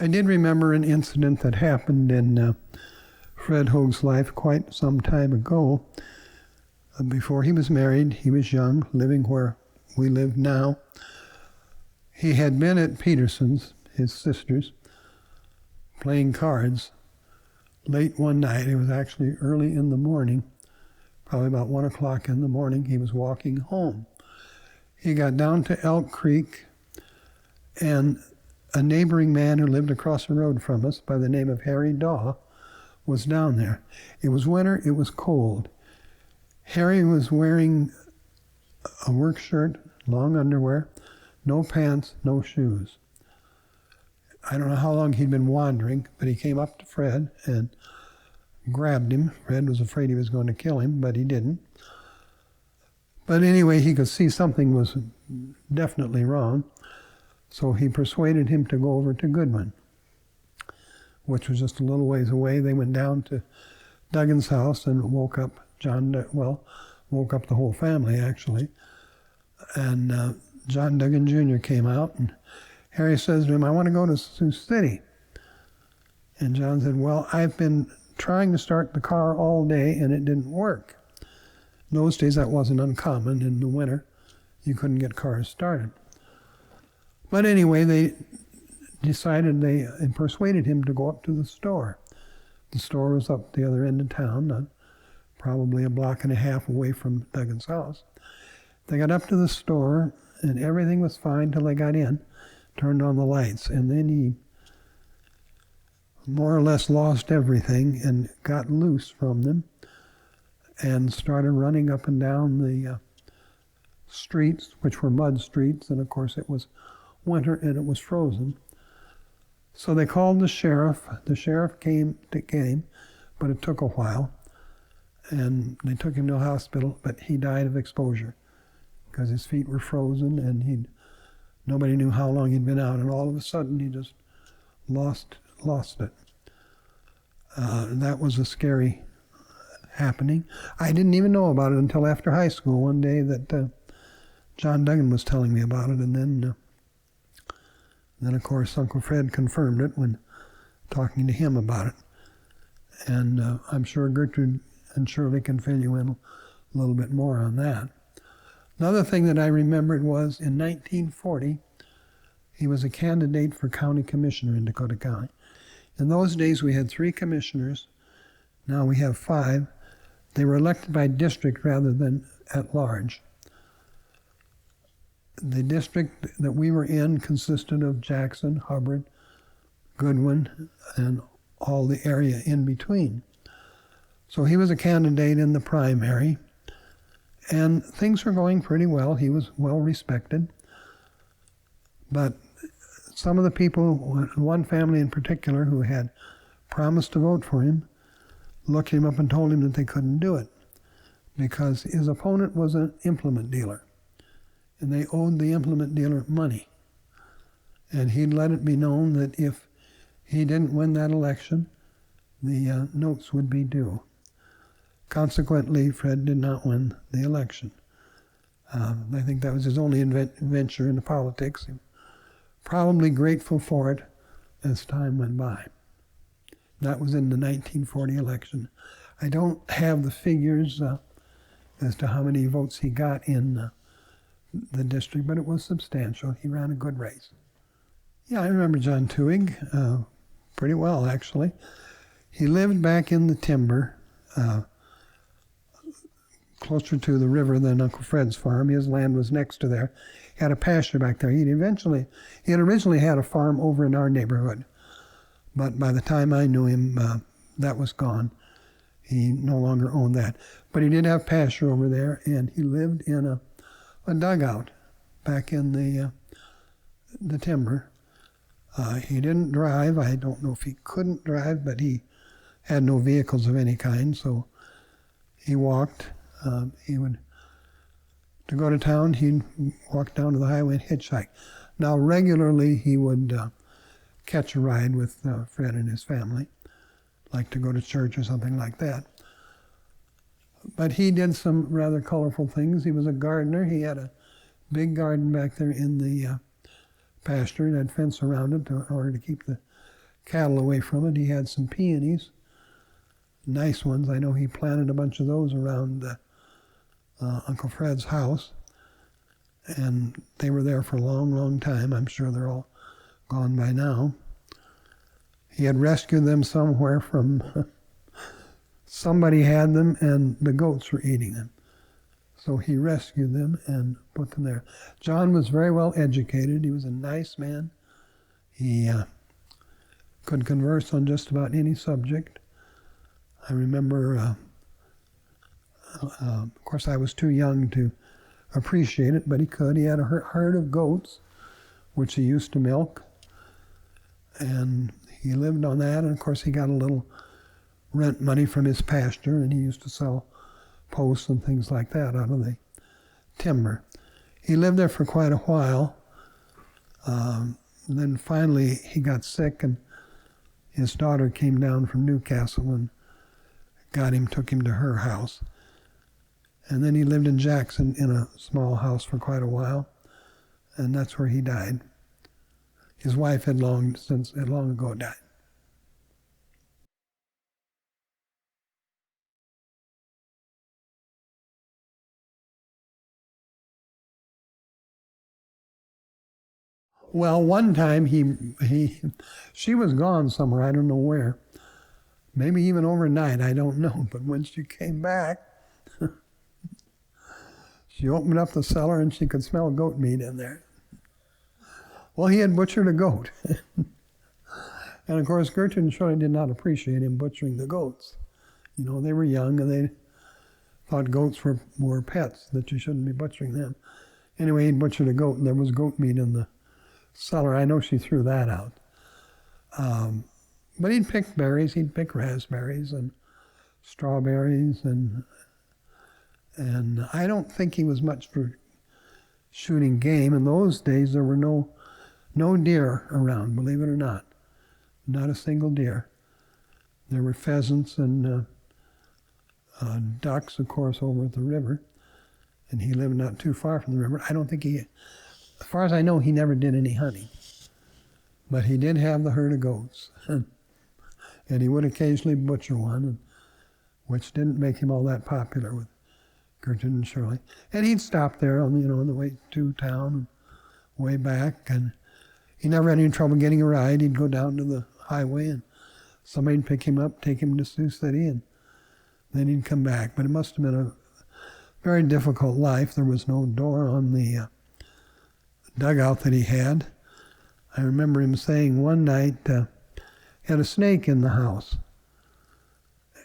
I did remember an incident that happened in Fred Hogh's life quite some time ago. Before he was married, he was young, living where we live now. He had been at Peterson's, his sister's, playing cards late one night. It was actually early in the morning, probably about 1 o'clock in the morning. He was walking home. He got down to Elk Creek, and a neighboring man who lived across the road from us by the name of Harry Daw was down there. It was winter, it was cold. Harry was wearing a work shirt, long underwear, no pants, no shoes. I don't know how long he'd been wandering, but he came up to Fred and grabbed him. Fred was afraid he was going to kill him, but he didn't. But anyway, he could see something was definitely wrong. So he persuaded him to go over to Goodwin, which was just a little ways away. They went down to Duggan's house and woke up woke up the whole family, actually. And John Duggan Jr. came out, and Harry says to him, "I want to go to Sioux City." And John said, "Well, I've been trying to start the car all day, and it didn't work." In those days, that wasn't uncommon. In the winter, you couldn't get cars started. But anyway, they persuaded him to go up to the store. The store was up the other end of town, probably a block and a half away from Duggan's house. They got up to the store, and everything was fine till they got in, turned on the lights, and then he more or less lost everything and got loose from them and started running up and down the streets, which were mud streets, and of course it was winter and it was frozen. So they called the sheriff. The sheriff came to get him, but it took a while. And they took him to a hospital, but he died of exposure because his feet were frozen and nobody knew how long he'd been out. And all of a sudden he just lost it. That was a scary happening. I didn't even know about it until after high school one day that John Duggan was telling me about it, and then of course Uncle Fred confirmed it when talking to him about it. And I'm sure Gertrude and Shirley can fill you in a little bit more on that. Another thing that I remembered was in 1940, he was a candidate for county commissioner in Dakota County. In those days we had 3 commissioners. Now we have 5. They were elected by district rather than at large. The district that we were in consisted of Jackson, Hubbard, Goodwin, and all the area in between. So he was a candidate in the primary, and things were going pretty well. He was well respected. But some of the people, one family in particular who had promised to vote for him, looked him up and told him that they couldn't do it because his opponent was an implement dealer, and they owed the implement dealer money. And he'd let it be known that if he didn't win that election, the notes would be due. Consequently, Fred did not win the election. I think that was his only venture into politics. He was probably grateful for it as time went by. That was in the 1940 election. I don't have the figures as to how many votes he got in the district, but it was substantial. He ran a good race. Yeah, I remember John Twohig pretty well, actually. He lived back in the timber, closer to the river than Uncle Fred's farm. His land was next to there. He had a pasture back there. He had originally had a farm over in our neighborhood, but by the time I knew him, that was gone. He no longer owned that. But he did have pasture over there, and he lived in a dugout back in the timber. He didn't drive. I don't know if he couldn't drive, but he had no vehicles of any kind, so he walked. To go to town, he'd walk down to the highway and hitchhike. Now, regularly, he would catch a ride with Fred and his family, like to go to church or something like that. But he did some rather colorful things. He was a gardener. He had a big garden back there in the pasture. It had fence around it in order to keep the cattle away from it. He had some peonies, nice ones. I know he planted a bunch of those around Uncle Fred's house, and they were there for a long, long time. I'm sure they're all gone by now. He had rescued them somewhere from somebody had them, and the goats were eating them. So he rescued them and put them there. John was very well educated. He was a nice man. He could converse on just about any subject. I remember, of course, I was too young to appreciate it, but he could. He had a herd of goats, which he used to milk, and he lived on that. And of course, he got a little rent money from his pasture, and he used to sell posts and things like that out of the timber. He lived there for quite a while. Then finally he got sick, and his daughter came down from Newcastle and took him to her house. And then he lived in Jackson in a small house for quite a while, and that's where he died. His wife had long ago died. Well, one time she was gone somewhere, I don't know where. Maybe even overnight, I don't know. But when she came back, she opened up the cellar and she could smell goat meat in there. Well, he had butchered a goat. And of course, Gertrude and Shirley did not appreciate him butchering the goats. You know, they were young and they thought goats were pets, that you shouldn't be butchering them. Anyway, he butchered a goat and there was goat meat in the cellar. I know she threw that out. But he'd pick berries, he'd pick raspberries and strawberries, and I don't think he was much for shooting game. In those days, there were no deer around, believe it or not. Not a single deer. There were pheasants and ducks, of course, over at the river, and he lived not too far from the river. I don't think as far as I know, he never did any hunting. But he did have the herd of goats. And he would occasionally butcher one, which didn't make him all that popular with Gertrude and Shirley. And he'd stop there on the way to town and way back, and he never had any trouble getting a ride. He'd go down to the highway and somebody'd pick him up, take him to Sioux City, and then he'd come back. But it must have been a very difficult life. There was no door on the dugout that he had. I remember him saying one night he had a snake in the house.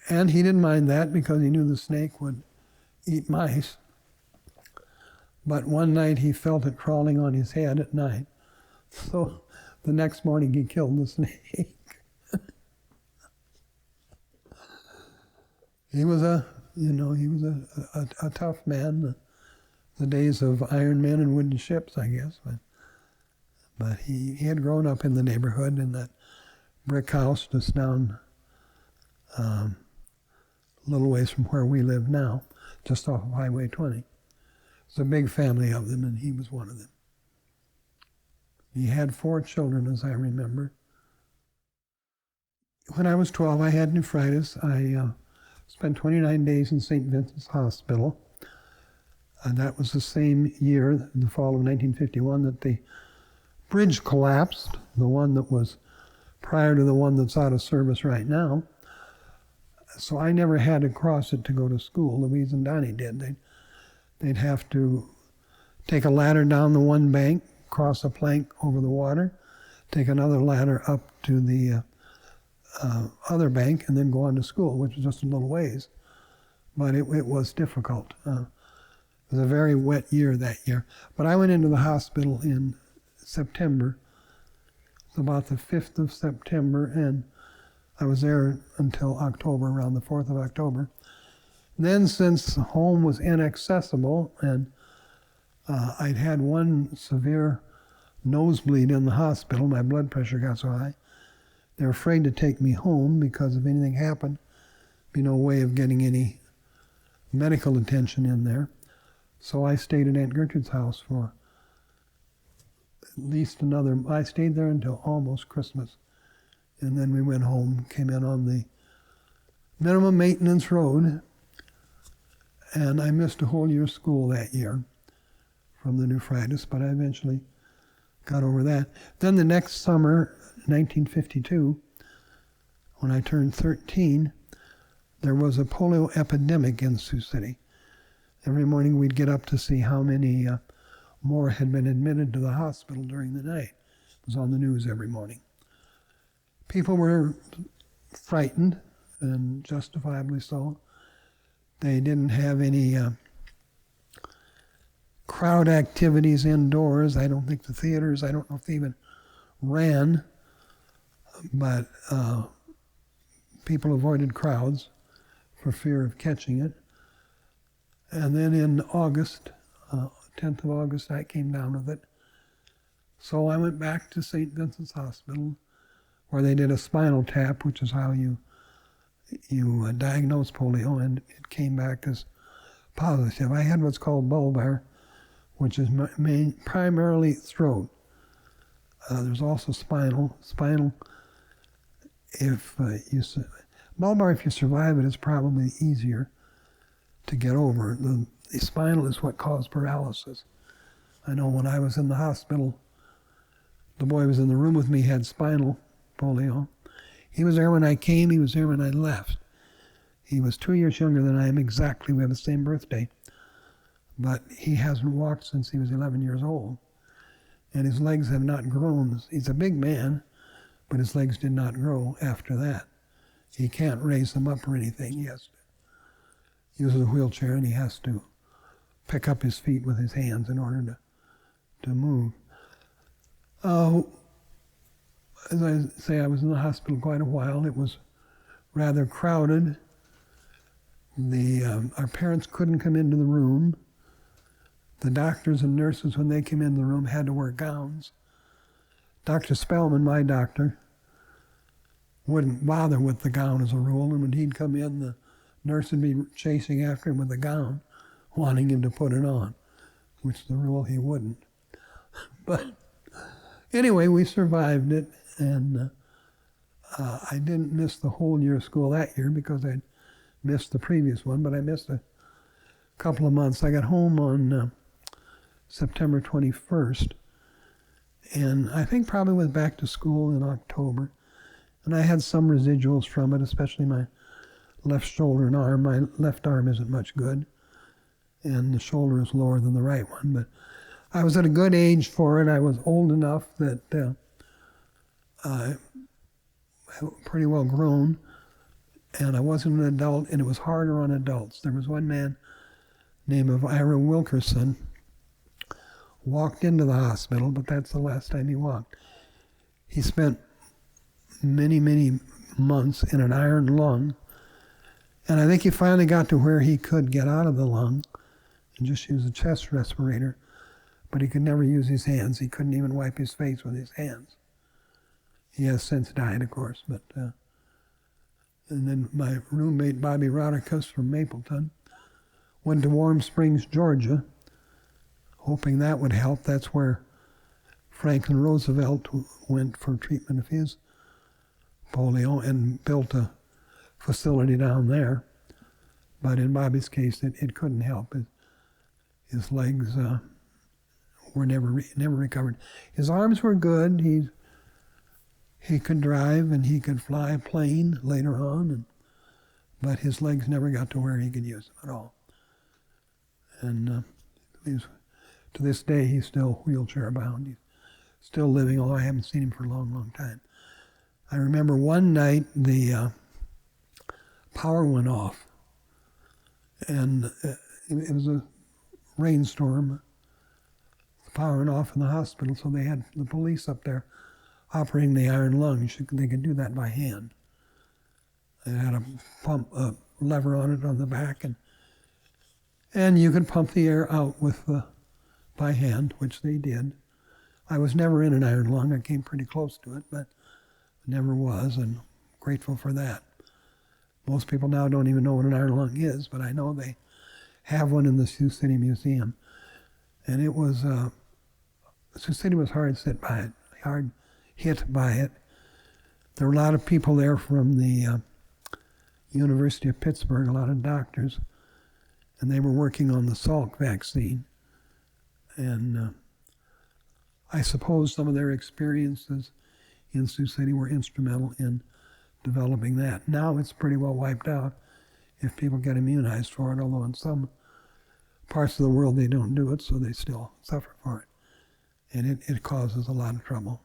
And he didn't mind that because he knew the snake would eat mice. But one night he felt it crawling on his head at night. So the next morning he killed the snake. He was a tough man. The days of iron men and wooden ships, I guess. But he had grown up in the neighborhood in that brick house just down a little ways from where we live now, just off of Highway 20. It's a big family of them, and he was one of them. He had 4 children, as I remember. When I was 12, I had nephritis. I spent 29 days in St. Vincent's Hospital. And that was the same year, the fall of 1951, that the bridge collapsed, the one that was prior to the one that's out of service right now. So I never had to cross it to go to school. Louise and Donnie did. They'd have to take a ladder down the one bank, cross a plank over the water, take another ladder up to the other bank, and then go on to school, which was just a little ways. But it was difficult. It was a very wet year that year. But I went into the hospital in September. It's about the 5th of September, and I was there until October, around the 4th of October. Then, since home was inaccessible, and I'd had one severe nosebleed in the hospital, my blood pressure got so high, they were afraid to take me home because if anything happened, there'd be no way of getting any medical attention in there. So I stayed at Aunt Gertrude's house for at least I stayed there until almost Christmas And then we went home, came in on the minimum maintenance road, and I missed a whole year of school that year from the nephritis, but I eventually got over that. Then the next summer, 1952, when I turned 13, there was a polio epidemic in Sioux City. Every morning we'd get up to see how many more had been admitted to the hospital during the night. It was on the news every morning. People were frightened, and justifiably so. They didn't have any crowd activities indoors. I don't think the theaters, I don't know if they even ran, but people avoided crowds for fear of catching it. And then in August, 10th of August, I came down with it. So I went back to St. Vincent's Hospital, where they did a spinal tap, which is how you diagnose polio, and it came back as positive. I had what's called bulbar, which is primarily throat. There's also spinal. Spinal, bulbar, if you survive it, is probably easier to get over. The spinal is what caused paralysis. I know when I was in the hospital, the boy who was in the room with me had spinal polio. He was there when I came, he was there when I left. He was 2 years younger than I am exactly. We have the same birthday. But he hasn't walked since he was 11 years old. And his legs have not grown. He's a big man, but his legs did not grow after that. He can't raise them up or anything. He has to use a wheelchair, and he has to pick up his feet with his hands in order to move. As I say, I was in the hospital quite a while. It was rather crowded. Our parents couldn't come into the room. The doctors and nurses, when they came into the room, had to wear gowns. Dr. Spellman, my doctor, wouldn't bother with the gown as a rule, and when he'd come in, the nurse would be chasing after him with the gown, wanting him to put it on, which the rule he wouldn't. But anyway, we survived it, and I didn't miss the whole year of school that year because I'd missed the previous one, but I missed a couple of months. I got home on September 21st, and I think probably went back to school in October, and I had some residuals from it, especially my left shoulder and arm. My left arm isn't much good, and the shoulder is lower than the right one, but I was at a good age for it. I was old enough that I pretty well grown, and I wasn't an adult, and it was harder on adults. There was one man named of Ira Wilkerson, walked into the hospital, but that's the last time he walked. He spent many, many months in an iron lung, and I think he finally got to where he could get out of the lung and just use a chest respirator, but he could never use his hands. He couldn't even wipe his face with his hands. He has since died, of course, but and then my roommate, Bobby Rodricus from Mapleton, went to Warm Springs, Georgia, hoping that would help. That's where Franklin Roosevelt went for treatment of his polio and built a facility down there. But in Bobby's case, it couldn't help. His legs were never recovered. His arms were good. He could drive and he could fly a plane later on, but his legs never got to where he could use them at all. And to this day, he's still wheelchair bound. He's still living, although I haven't seen him for a long, long time. I remember one night the power went off, and it was a rainstorm. The power went off in the hospital, so they had the police up there operating the iron lung. They could do that by hand. They had a lever on it on the back, and you could pump the air out by hand, which they did. I was never in an iron lung. I came pretty close to it, but never was, and grateful for that. Most people now don't even know what an iron lung is, but I know they have one in the Sioux City Museum. And it was, Sioux City was hard hit by it. There were a lot of people there from the University of Pittsburgh, a lot of doctors, and they were working on the Salk vaccine. And I suppose some of their experiences in Sioux City were instrumental in developing that. Now it's pretty well wiped out if people get immunized for it, although in some parts of the world they don't do it, so they still suffer for it. And it causes a lot of trouble.